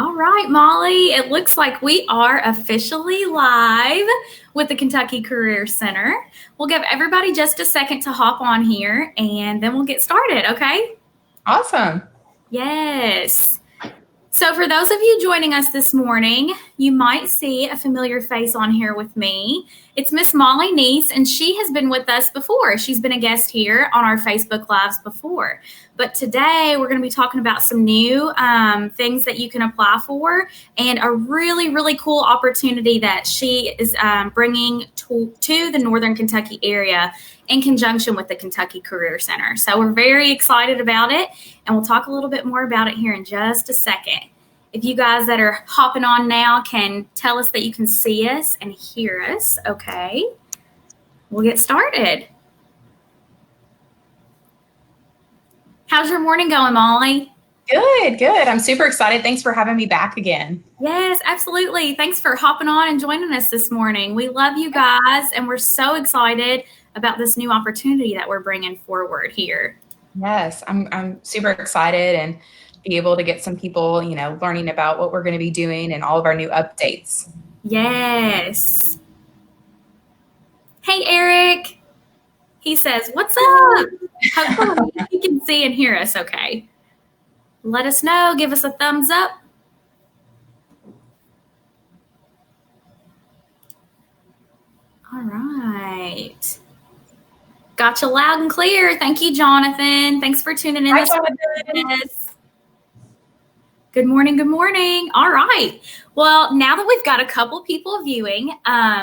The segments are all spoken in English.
All right, Molly, it looks like we are officially live with the Kentucky Career Center. We'll give everybody just a second to hop on here and then we'll get started, okay? Awesome. Yes. So for those of you joining us this morning, you might see a familiar face on here with me. It's Miss Molly Neese, and she has been with us before. She's been a guest here on our Facebook Lives before. But today we're going to be talking about some new things that you can apply for and a really, really cool opportunity that she is bringing to the Northern Kentucky area in conjunction with the Kentucky Career Center. So we're very excited about it, and we'll talk a little bit more about it here in just a second. If you guys that are hopping on now can tell us that you can see us and hear us, okay, we'll get started. How's your morning going, Molly? Good. I'm super excited. Thanks for having me back again. Yes, absolutely. Thanks for hopping on and joining us this morning. We love you guys, and we're so excited about this new opportunity that we're bringing forward here. Yes, I'm super excited and be able to get some people, learning about what we're going to be doing and all of our new updates. Yes. Hey, Eric. He says, "What's up?" Hopefully you can see and hear us okay. Let us know. Give us a thumbs up. All right. Got you loud and clear. Thank you, Jonathan. Thanks for tuning in. Hi, Jonathan. Good morning. Good morning. All right. Well, now that we've got a couple people viewing,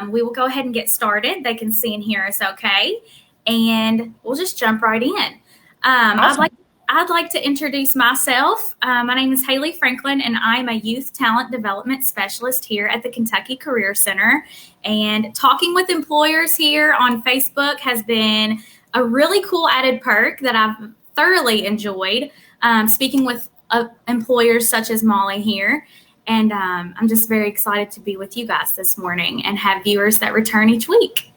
we will go ahead and get started. They can see and hear us okay. And we'll just jump right in. Awesome. I'd like to introduce myself. My name is Haley Franklin, and I'm a Youth Talent Development Specialist here at the Kentucky Career Center. And talking with employers here on Facebook has been a really cool added perk that I've thoroughly enjoyed, speaking with employers such as Molly here. And I'm just very excited to be with you guys this morning and have viewers that return each week.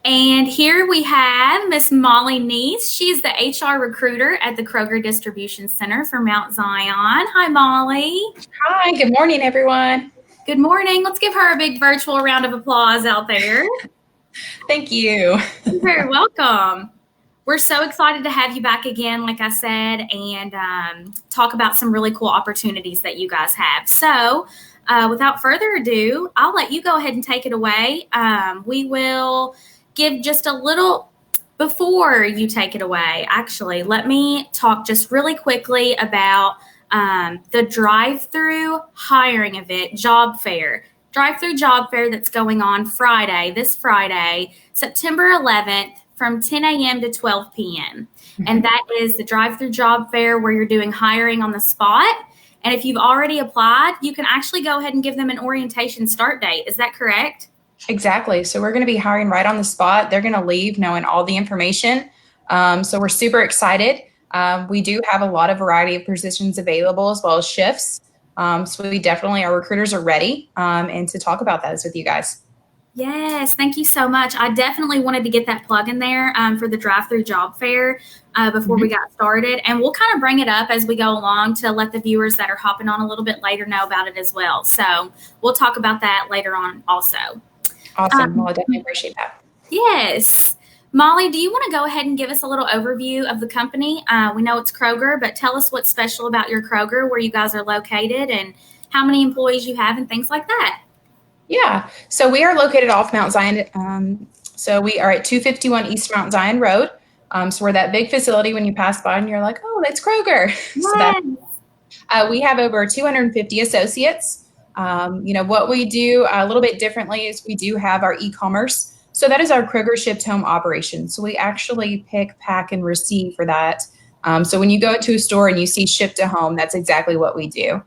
And here we have Miss Molly Neese. She's the HR recruiter at the Kroger Distribution Center for Mount Zion. Hi, Molly. Hi, good morning, everyone. Good morning. Let's give her a big virtual round of applause out there. Thank you. You're very welcome. We're so excited to have you back again, like I said, and talk about some really cool opportunities that you guys have. So without further ado, I'll let you go ahead and take it away. We will give just a little, before you take it away, actually, let me talk just really quickly about the drive-through hiring event, job fair. Drive-through job fair that's going on this Friday, September 11th, from 10 a.m. to 12 p.m. And that is the drive-through job fair where you're doing hiring on the spot. And if you've already applied, you can actually go ahead and give them an orientation start date. Is that correct? Exactly. So we're going to be hiring right on the spot. They're going to leave knowing all the information. So we're super excited. We do have a lot of variety of positions available as well as shifts. So our recruiters are ready and to talk about those with you guys. Yes, thank you so much. I definitely wanted to get that plug in there for the drive-through job fair before we got started. And we'll kind of bring it up as we go along to let the viewers that are hopping on a little bit later know about it as well. So we'll talk about that later on also. Awesome. Well, I definitely appreciate that. Yes. Molly, do you want to go ahead and give us a little overview of the company? We know it's Kroger, but tell us what's special about your Kroger, where you guys are located, and how many employees you have and things like that. Yeah, so we are located off Mount Zion. So we are at 251 East Mount Zion Road. So we're that big facility when you pass by and you're like, oh, that's Kroger. Yes. So we have over 250 associates. What we do a little bit differently is we do have our e-commerce. So that is our Kroger shipped home operation. So we actually pick, pack, and receive for that. So when you go into a store and you see shipped to home, that's exactly what we do.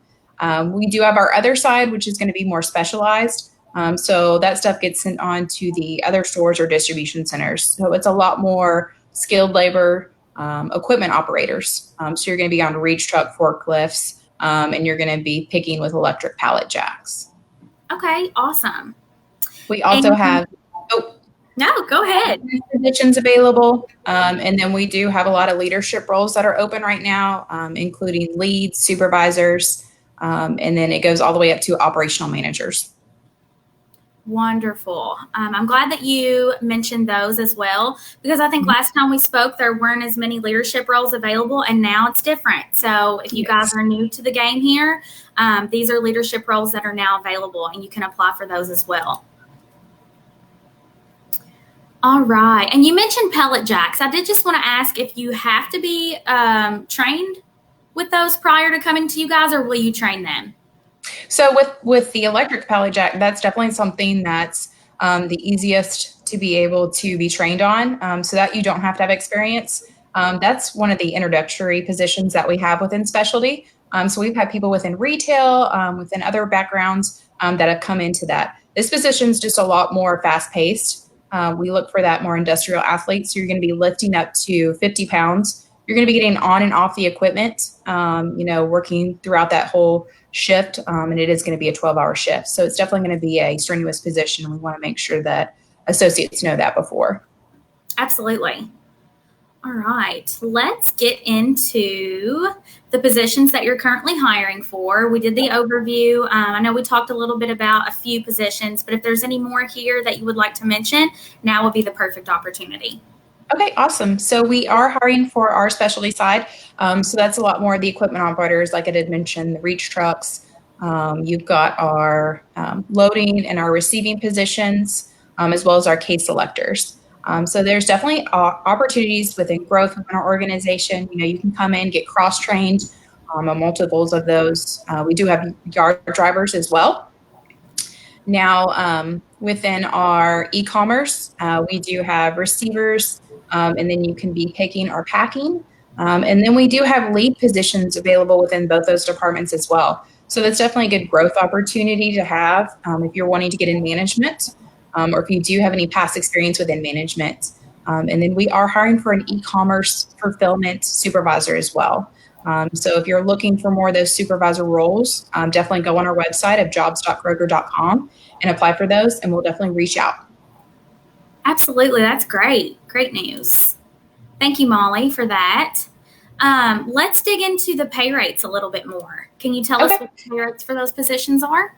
We do have our other side, which is going to be more specialized. So that stuff gets sent on to the other stores or distribution centers. So it's a lot more skilled labor, equipment operators. So you're going to be on reach truck forklifts, and you're going to be picking with electric pallet jacks. Okay, awesome. We also have No, go ahead. Positions available. And then we do have a lot of leadership roles that are open right now, including leads, supervisors, And then it goes all the way up to operational managers. Wonderful. I'm glad that you mentioned those as well, because I think last time we spoke, there weren't as many leadership roles available, and now it's different. So if you guys are new to the game here, these are leadership roles that are now available, and you can apply for those as well. All right. And you mentioned Pellet Jacks. I did just want to ask if you have to be trained with those prior to coming to you guys, or will you train them? So with the electric Pellet Jack, that's definitely something that's the easiest to be able to be trained on, so that you don't have to have experience. That's one of the introductory positions that we have within specialty. So we've had people within retail, within other backgrounds that have come into that. This position is just a lot more fast-paced. We look for that more industrial athlete. So you're going to be lifting up to 50 pounds. You're going to be getting on and off the equipment, working throughout that whole shift. And it is going to be a 12-hour shift. So it's definitely going to be a strenuous position. And we want to make sure that associates know that before. Absolutely. All right, let's get into the positions that you're currently hiring for. We did the overview. I know we talked a little bit about a few positions, but if there's any more here that you would like to mention, now would be the perfect opportunity. Okay, awesome. So we are hiring for our specialty side. So that's a lot more of the equipment operators, like I did mention, the reach trucks. You've got our loading and our receiving positions, as well as our case selectors. So there's definitely opportunities within growth within our organization. You can come in, get cross-trained on multiples of those. We do have yard drivers as well. Now, within our e-commerce, we do have receivers, and then you can be picking or packing. And then we do have lead positions available within both those departments as well. So that's definitely a good growth opportunity to have if you're wanting to get in management. Or if you do have any past experience within management. And then we are hiring for an e-commerce fulfillment supervisor as well. So if you're looking for more of those supervisor roles, definitely go on our website of jobs.kroger.com and apply for those, and we'll definitely reach out. Absolutely. That's great. Great news. Thank you, Molly, for that. Let's dig into the pay rates a little bit more. Can you tell us what the pay rates for those positions are?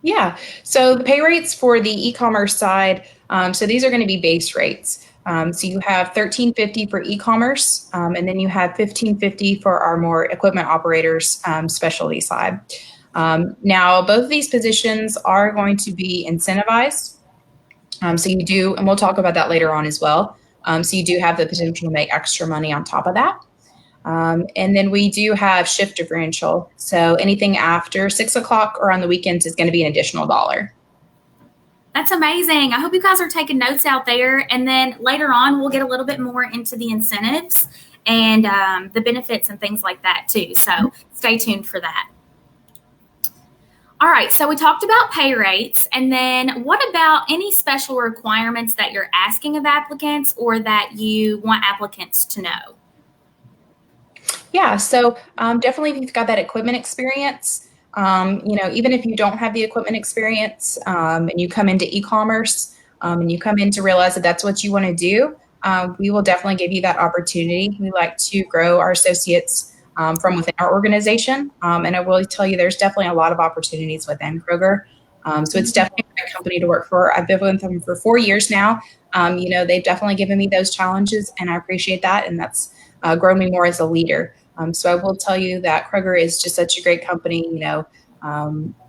Yeah, so the pay rates for the e-commerce side, so these are going to be base rates. So you have $13.50 for e-commerce, and then you have $15.50 for our more equipment operators specialty side. Now, both of these positions are going to be incentivized. So you do, and we'll talk about that later on as well. So you do have the potential to make extra money on top of that. And then we do have shift differential. So anything after 6 o'clock or on the weekends is going to be an additional $1. That's amazing. I hope you guys are taking notes out there. And then later on, we'll get a little bit more into the incentives and the benefits and things like that too. So stay tuned for that. All right, so we talked about pay rates, and then what about any special requirements that you're asking of applicants or that you want applicants to know? Yeah, so definitely if you've got that equipment experience, even if you don't have the equipment experience and you come into e-commerce and you come in to realize that that's what you want to do, we will definitely give you that opportunity. We like to grow our associates from within our organization. And I will tell you, there's definitely a lot of opportunities within Kroger. So it's definitely a great company to work for. I've been with them for 4 years now. They've definitely given me those challenges, and I appreciate that. And that's grown me more as a leader. So I will tell you that Kroger is just such a great company.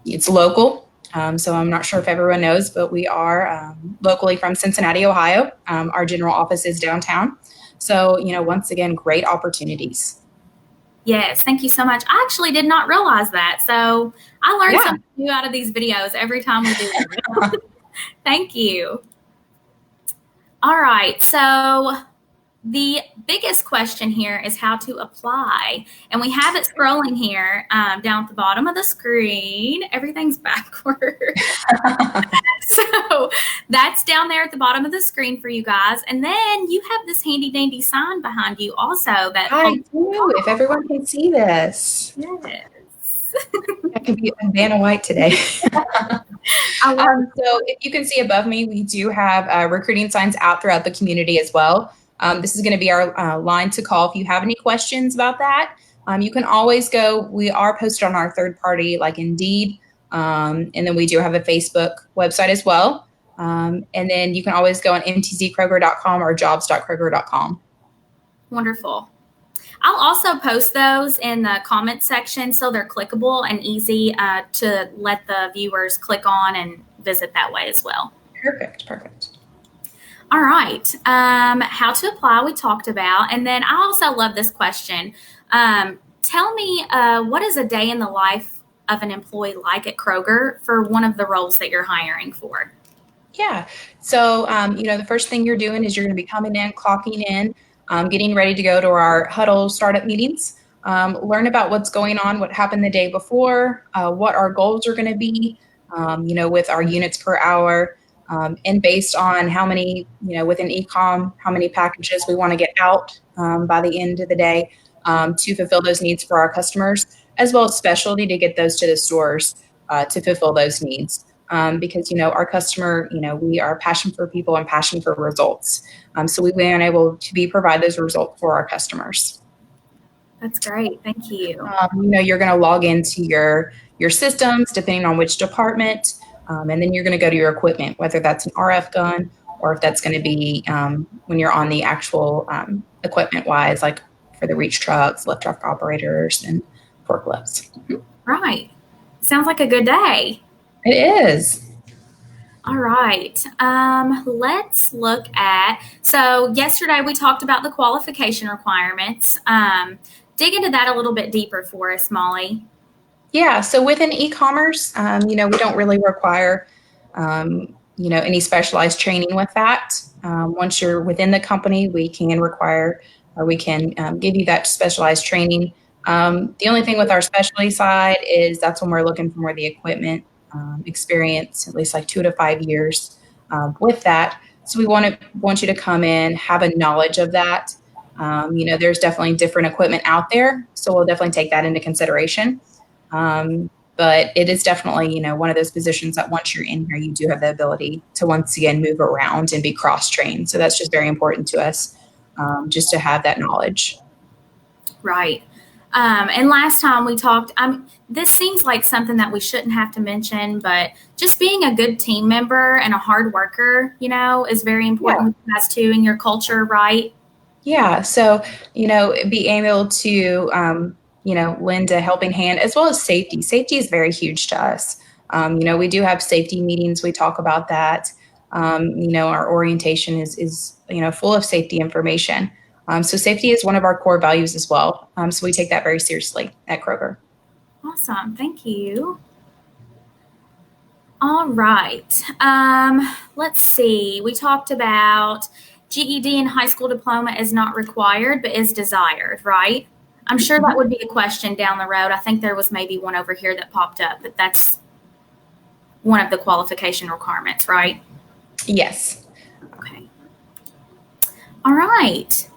It's local. So I'm not sure if everyone knows, but we are locally from Cincinnati, Ohio. Our general office is downtown. So, once again, great opportunities. Yes, thank you so much. I actually did not realize that. So I learned something new out of these videos every time we do it. Thank you. All right. So the biggest question here is how to apply. And we have it scrolling here down at the bottom of the screen. Everything's backward. So that's down there at the bottom of the screen for you guys. And then you have this handy dandy sign behind you also. I do, if everyone can see this. Yes. I could be a Vanna White today. So if you can see above me, we do have recruiting signs out throughout the community as well. This is going to be our line to call if you have any questions about that. You can always go. We are posted on our third party, like Indeed, and then we do have a Facebook website as well. And then you can always go on mtzkroger.com or jobs.kroger.com. Wonderful. I'll also post those in the comment section so they're clickable and easy to let the viewers click on and visit that way as well. Perfect. All right. How to apply, we talked about. And then I also love this question. Tell me, what is a day in the life of an employee like at Kroger for one of the roles that you're hiring for? Yeah. So, the first thing you're doing is you're going to be coming in, clocking in, getting ready to go to our huddle startup meetings, learn about what's going on, what happened the day before, what our goals are going to be, with our units per hour, and based on how many, within e-com, how many packages we want to get out by the end of the day to fulfill those needs for our customers, as well as specialty to get those to the stores to fulfill those needs. Because, our customer, we are passion for people and passion for results. So we've been able to provide those results for our customers. That's great. Thank you. You're going to log into your systems, depending on which department, and then you're going to go to your equipment, whether that's an RF gun or if that's going to be when you're on the actual equipment-wise, like for the reach trucks, lift truck operators, and forklifts. Right. Sounds like a good day. It is. All right. Let's look at, so yesterday we talked about the qualification requirements. Dig into that a little bit deeper for us, Molly. Yeah. So within e-commerce, we don't really require, any specialized training with that. Once you're within the company, we can require, or we can give you that specialized training. The only thing with our specialty side is that's when we're looking for more of the equipment experience, at least like 2 to 5 years with that. So we want you to come in, have a knowledge of that. There's definitely different equipment out there, so we'll definitely take that into consideration. But it is definitely, one of those positions that once you're in here, you do have the ability to once again move around and be cross-trained. So that's just very important to us, just to have that knowledge. Right. And last time we talked, this seems like something that we shouldn't have to mention, but just being a good team member and a hard worker, is very important with you guys too in your culture, right? Yeah. So, being able to, lend a helping hand as well as safety. Safety is very huge to us. We do have safety meetings. We talk about that. Our orientation is full of safety information. So safety is one of our core values as well. So we take that very seriously at Kroger. Awesome. Thank you. All right. Let's see. We talked about GED and high school diploma is not required, but is desired, right? I'm sure that would be a question down the road. I think there was maybe one over here that popped up, but that's one of the qualification requirements, right? Yes. Okay. All right.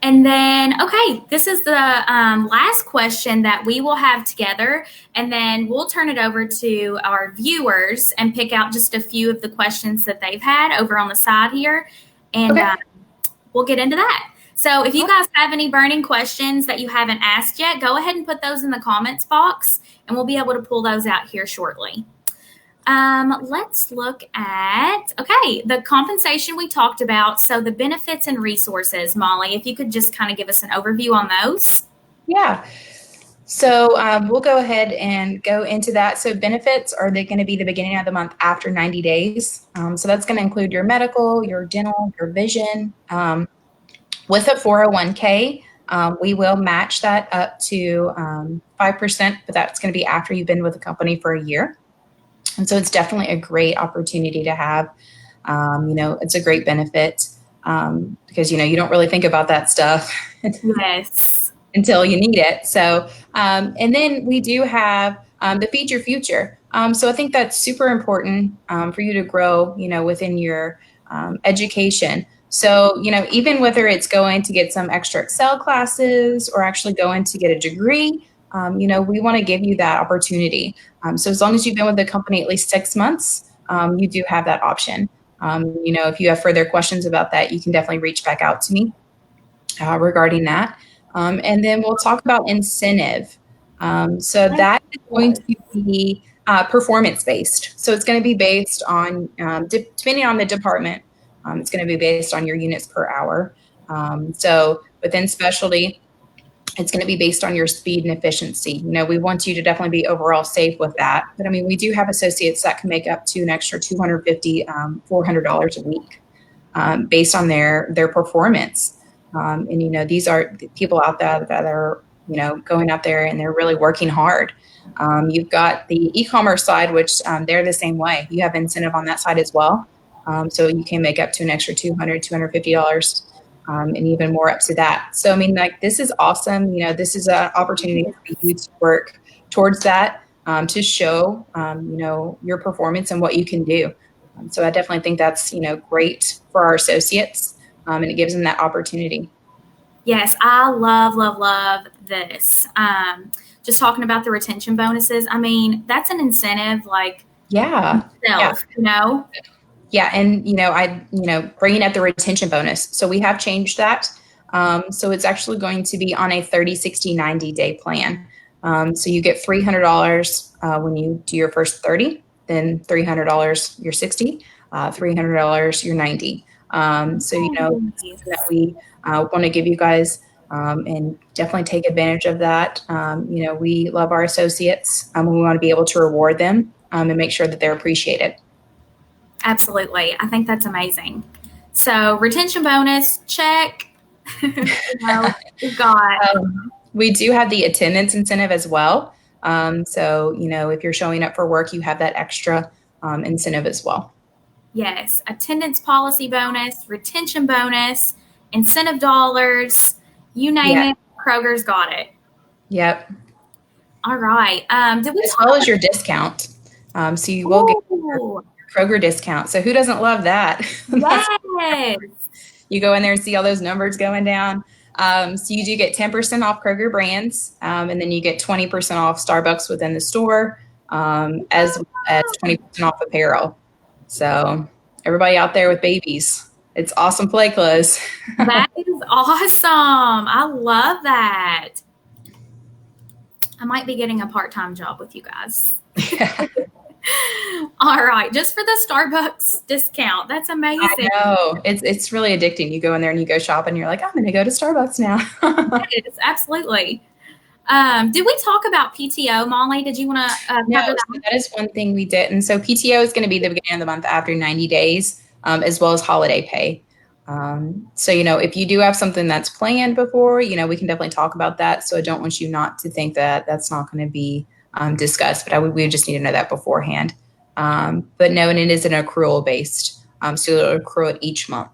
And then, okay, this is the last question that we will have together, and then we'll turn it over to our viewers and pick out just a few of the questions that they've had over on the side here, and we'll get into that. So if you guys have any burning questions that you haven't asked yet, go ahead and put those in the comments box, and we'll be able to pull those out here shortly. Let's look at, the compensation we talked about. So the benefits and resources, Molly, if you could just kind of give us an overview on those. Yeah. So we'll go ahead and go into that. So benefits are they going to be the beginning of the month after 90 days. So that's going to include your medical, your dental, your vision. With a 401k, we will match that up to 5%, but that's going to be after you've been with the company for a year. And so it's definitely a great opportunity to have. It's a great benefit because, you don't really think about that stuff until you need it. So, and then we do have the Feed Your Future. So I think that's super important for you to grow, within your education. So, even whether it's going to get some extra Excel classes or actually going to get a degree, we want to give you that opportunity. So as long as you've been with the company at least 6 months, you do have that option. If you have further questions about that, you can definitely reach back out to me regarding that. And then we'll talk about incentive. So that is going to be performance-based. So it's going to be based on, depending on the department, it's going to be based on your units per hour. So within specialty, it's going to be based on your speed and efficiency. We want you to definitely be overall safe with that. But I mean, we do have associates that can make up to an extra $250, $400 a week based on their performance. And these are people out there that are going out there and they're really working hard. You've got the e-commerce side, which they're the same way. You have incentive on that side as well. So you can make up to an extra $200, $250. And even more up to that. So, I mean, like, this is awesome. This is an opportunity for you to work towards that, to show, your performance and what you can do. So I definitely think that's, great for our associates, and it gives them that opportunity. Yes, I love this. Just talking about the retention bonuses. I mean, that's an incentive, like, yeah. itself, Yeah, and bringing up the retention bonus. So we have changed that. So it's actually going to be on a 30, 60, 90-day plan. So you get $300 when you do your first 30, then $300 your 60, $300 your 90. That we want to give you guys, and definitely take advantage of that. We love our associates, and we want to be able to reward them and make sure that they're appreciated. Absolutely. I think that's amazing. So retention bonus, check. We've got. We do have the attendance incentive as well. So, if you're showing up for work, you have that extra incentive as well. Yes. Attendance policy bonus, retention bonus, incentive dollars, you name it, Kroger's got it. Yep. All right. As well as your discount. So you will get your Kroger discount. So who doesn't love that? Yes. You go in there and see all those numbers going down. So you do get 10% off Kroger brands, and then you get 20% off Starbucks within the store, as well as 20% off apparel. So everybody out there with babies, it's awesome play clothes. That is awesome. I love that. I might be getting a part-time job with you guys. Yeah. All right, just for the Starbucks discount. That's amazing. I know. It's really addicting. You go in there and you go shop and you're like, I'm going to go to Starbucks now. It is, absolutely. Did we talk about PTO, Molly? Did you want to No, that is one thing we did. And so PTO is going to be the beginning of the month after 90 days, as well as holiday pay. So, if you do have something that's planned before, we can definitely talk about that. So I don't want you not to think that that's not going to be discussed, but we just need to know that beforehand. But no, and it is an accrual based. So it'll accrue it each month.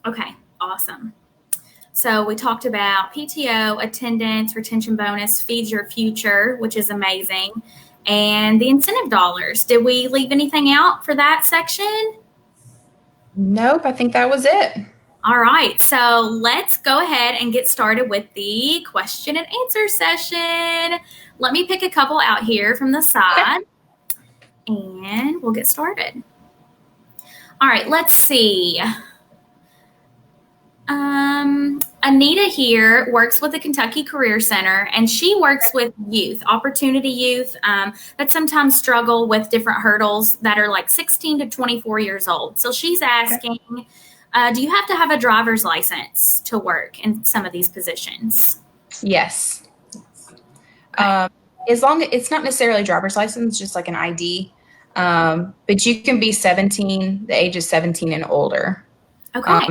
Okay, awesome. So we talked about PTO, attendance, retention bonus, feeds your future, which is amazing, and the incentive dollars. Did we leave anything out for that section? Nope, I think that was it. All right, so let's go ahead and get started with the question and answer session. Let me pick a couple out here from the side, and we'll get started. All right, let's see. Anita here works with the Kentucky Career Center, and she works with youth, opportunity youth, that sometimes struggle with different hurdles that are like 16 to 24 years old. So she's asking, do you have to have a driver's license to work in some of these positions? Yes. As long as it's not necessarily a driver's license, just like an ID, but you can be 17, the age is 17 and older. Okay.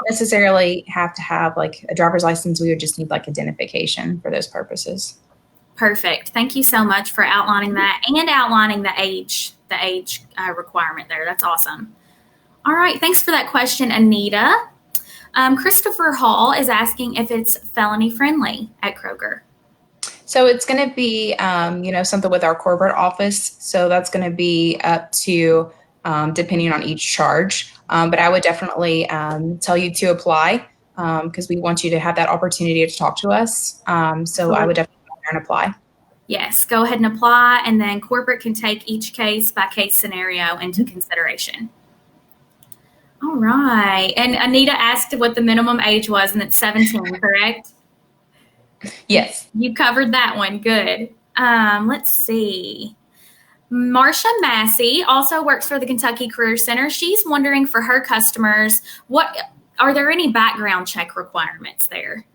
Necessarily have to have like a driver's license. We would just need like identification for those purposes. Perfect. Thank you so much for outlining that and outlining the age requirement there. That's awesome. All right. Thanks for that question, Anita. Christopher Hall is asking if it's felony friendly at Kroger. So it's going to be, something with our corporate office. So that's going to be up to, depending on each charge. But I would definitely tell you to apply because we want you to have that opportunity to talk to us. So I would definitely go there and apply. Yes, go ahead and apply, and then corporate can take each case by case scenario into consideration. All right. And Anita asked what the minimum age was, and it's 17, correct? Yes. You covered that one. Good. Let's see. Marsha Massey also works for the Kentucky Career Center. She's wondering for her customers, what are there any background check requirements there?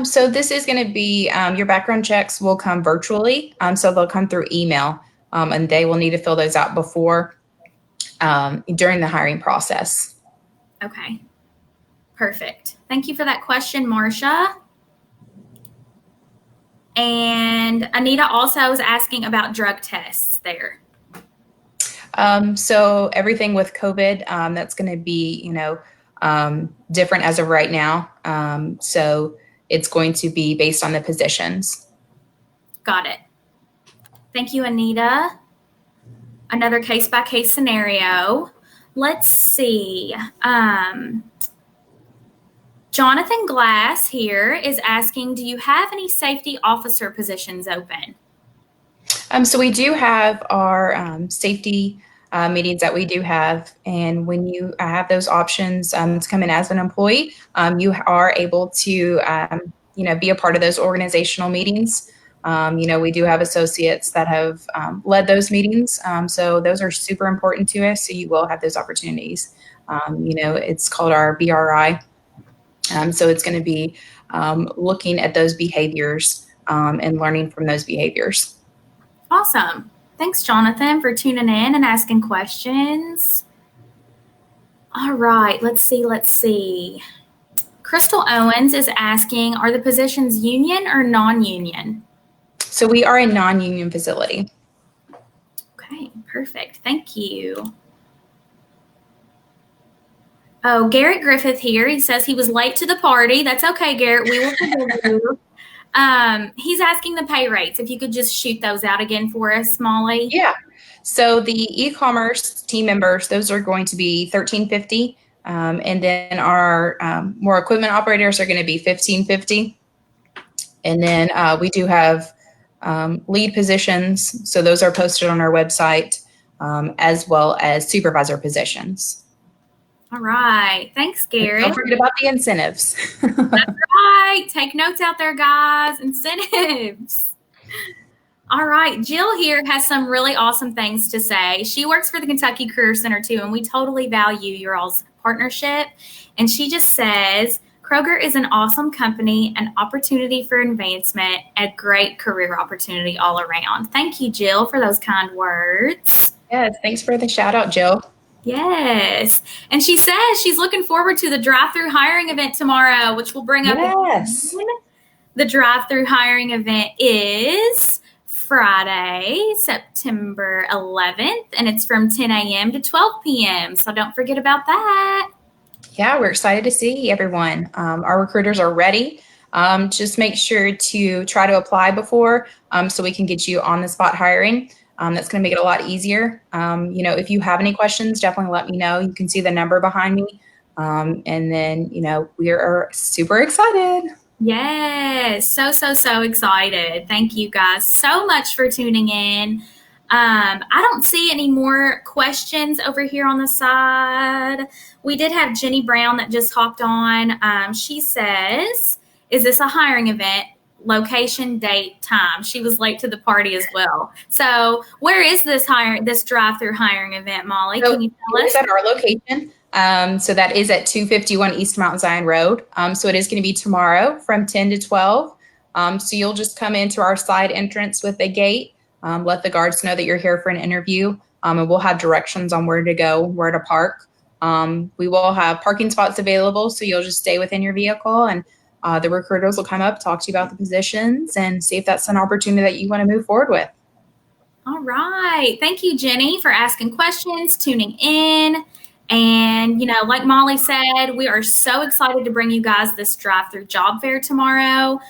So this is going to be your background checks will come virtually. So they'll come through email, and they will need to fill those out before during the hiring process. Okay. Perfect. Thank you for that question, Marsha. And Anita also is asking about drug tests there. So everything with COVID, that's going to be, different as of right now. So it's going to be based on the positions. Got it. Thank you, Anita. Another case-by-case scenario. Let's see. Jonathan Glass here is asking, do you have any safety officer positions open? So we do have our safety meetings that we do have, and when you have those options to come in as an employee, you are able to, be a part of those organizational meetings. We do have associates that have led those meetings, so those are super important to us. So you will have those opportunities. It's called our BRI. So it's going to be looking at those behaviors and learning from those behaviors. Awesome. Thanks, Jonathan, for tuning in and asking questions. All right, let's see. Crystal Owens is asking, are the positions union or non-union? So we are a non-union facility. Okay, perfect. Thank you. Oh, Garrett Griffith here. He says he was late to the party. That's okay, Garrett. We will forgive you. He's asking the pay rates. If you could just shoot those out again for us, Molly. Yeah. So the e-commerce team members, those are going to be $13.50, and then our more equipment operators are going to be $15.50, and then we do have lead positions. So those are posted on our website, as well as supervisor positions. All right. Thanks, Garrett. Don't forget about the incentives. That's right. Take notes out there, guys. Incentives. All right. Jill here has some really awesome things to say. She works for the Kentucky Career Center too, and we totally value your all's partnership. And she just says, Kroger is an awesome company, an opportunity for advancement, a great career opportunity all around. Thank you, Jill, for those kind words. Yes, thanks for the shout out, Jill. Yes. And she says she's looking forward to the drive-through hiring event tomorrow, which will bring up the drive-through hiring event is Friday, September 11th, and it's from 10 a.m. to 12 p.m. So don't forget about that. Yeah, we're excited to see everyone. Our recruiters are ready. Just make sure to try to apply before so we can get you on the spot hiring. That's going to make it a lot easier. If you have any questions, definitely let me know. You can see the number behind me. And then, we are super excited. Yes, so excited. Thank you guys so much for tuning in. I don't see any more questions over here on the side. We did have Jenny Brown that just hopped on. She says, is this a hiring event? Location, date, time. She was late to the party as well. So where is this drive-through hiring event, Molly? Can you tell us? It's at our location. So that is at 251 East Mount Zion Road. So it is going to be tomorrow from 10 to 12. So you'll just come into our side entrance with a gate, let the guards know that you're here for an interview, and we'll have directions on where to go, where to park. We will have parking spots available, so you'll just stay within your vehicle, and the recruiters will come up, talk to you about the positions, and see if that's an opportunity that you want to move forward with. All right. Thank you, Jenny, for asking questions, tuning in. And, like Molly said, we are so excited to bring you guys this drive-through job fair tomorrow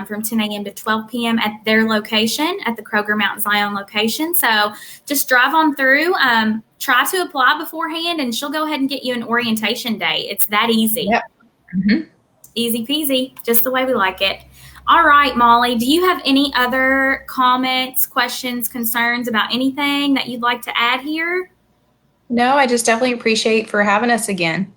from 10 a.m. to 12 p.m. at their location, at the Kroger Mount Zion location. So just drive on through, try to apply beforehand, and she'll go ahead and get you an orientation day. It's that easy. Yep. Mm-hmm. Easy peasy, just the way we like it. All right, Molly, do you have any other comments, questions, concerns about anything that you'd like to add here? No, I just definitely appreciate for having us again.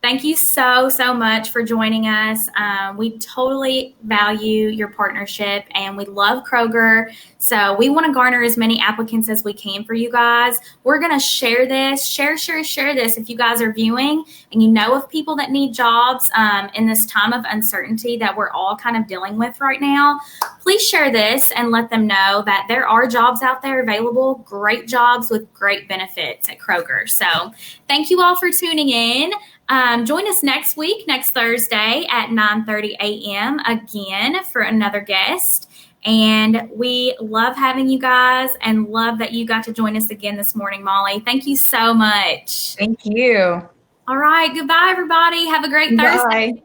Thank you so, so much for joining us. We totally value your partnership and we love Kroger. So we want to garner as many applicants as we can for you guys. We're going to share this, share this if you guys are viewing and you know of people that need jobs in this time of uncertainty that we're all kind of dealing with right now. Please share this and let them know that there are jobs out there available, great jobs with great benefits at Kroger. So thank you all for tuning in. Join us next week, next Thursday at 9:30 a.m. again for another guest. And we love having you guys and love that you got to join us again this morning, Molly. Thank you so much. Thank you. All right. Goodbye, everybody. Have a great Thursday. Bye.